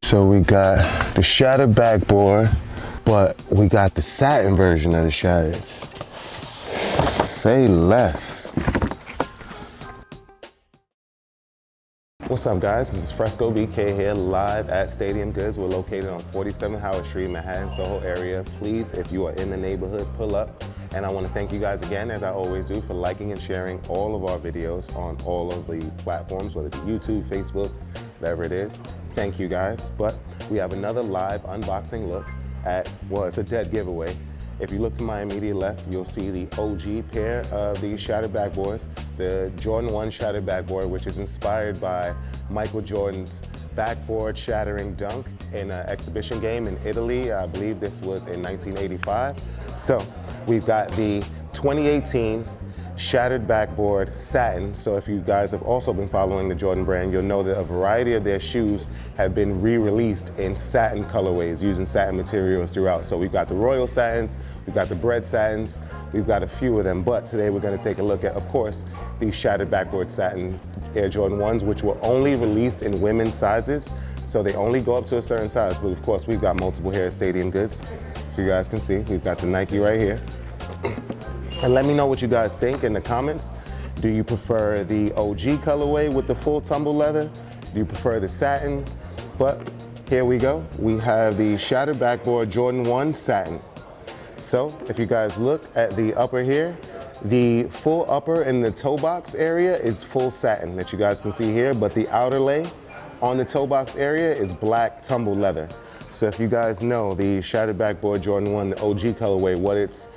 So we got the Shattered Backboard, but we got the satin version of the Shattered. Say less. What's up, guys? This is Fresco BK here, live at Stadium Goods. We're located on 47 Howard Street, Manhattan, Soho area. Please, if you are in the neighborhood, pull up. And I want to thank you guys again, as I always do, for liking and sharing all of our videos on all of the platforms, whether it be YouTube, Facebook, whatever it is. Thank you guys. But we have another live unboxing look at, well, it's a dead giveaway. If you look to my immediate left, you'll see the OG pair of the Shattered Backboards, the Jordan 1 Shattered Backboard, which is inspired by Michael Jordan's backboard shattering dunk in an exhibition game in Italy. I believe this was in 1985. So we've got the 2018 Shattered Backboard Satin. So if you guys have also been following the Jordan brand, you'll know that a variety of their shoes have been re-released in satin colorways using satin materials throughout. So we've got the Royal Satins, we've got the Bread Satins, we've got a few of them. But today we're going to take a look at, of course, the Shattered Backboard Satin Air Jordan 1s, which were only released in women's sizes. So they only go up to a certain size. But of course, we've got multiple here at Stadium Goods. So you guys can see, we've got the Nike right here. And let me know what you guys think in the comments. Do you prefer the OG colorway with the full tumble leather? Do you prefer the satin? But here we go. We have the Shattered Backboard Jordan 1 Satin. So if you guys look at the upper here, the full upper in the toe box area is full satin that you guys can see here, but the outer lay on the toe box area is black tumble leather. So if you guys know the Shattered Backboard Jordan 1, the OG colorway, what it's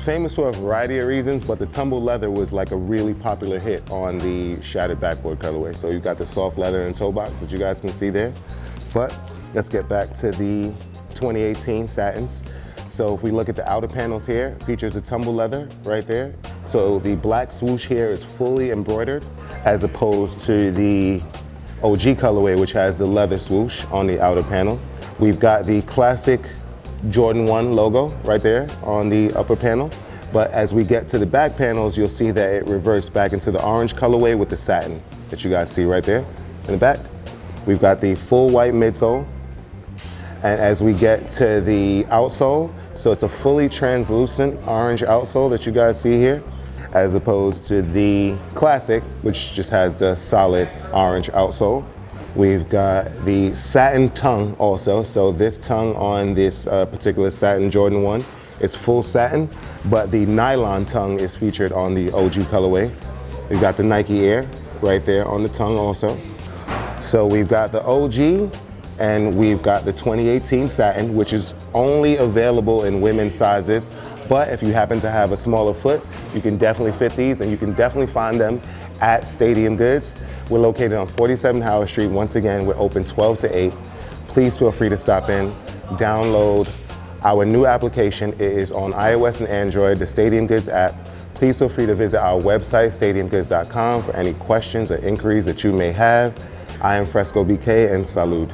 famous for a variety of reasons, but the tumble leather was like a really popular hit on the Shattered Backboard colorway. So you've got the soft leather and toe box that you guys can see there. But let's get back to the 2018 satins. So if we look at the outer panels here, it features the tumble leather right there. So the black swoosh here is fully embroidered, as opposed to the OG colorway, which has the leather swoosh on the outer panel. We've got the classic Jordan 1 logo right there on the upper panel. But as we get to the back panels, you'll see that it reverts back into the orange colorway with the satin that you guys see right there in the back. We've got the full white midsole. And as we get to the outsole, so it's a fully translucent orange outsole that you guys see here, as opposed to the classic, which just has the solid orange outsole. We've got the Satin Tongue also. So this tongue on this particular Satin Jordan 1 is full satin, but the nylon tongue is featured on the OG colorway. We've got the Nike Air right there on the tongue also. So we've got the OG and we've got the 2018 Satin, which is only available in women's sizes. But if you happen to have a smaller foot, you can definitely fit these, and you can definitely find them at Stadium Goods. We're located on 47 Howard Street. Once again, we're open 12 to 8. Please feel free to stop in, download our new application. It is on iOS and Android, the Stadium Goods app. Please feel free to visit our website, stadiumgoods.com, for any questions or inquiries that you may have. I am Fresco BK, and salud.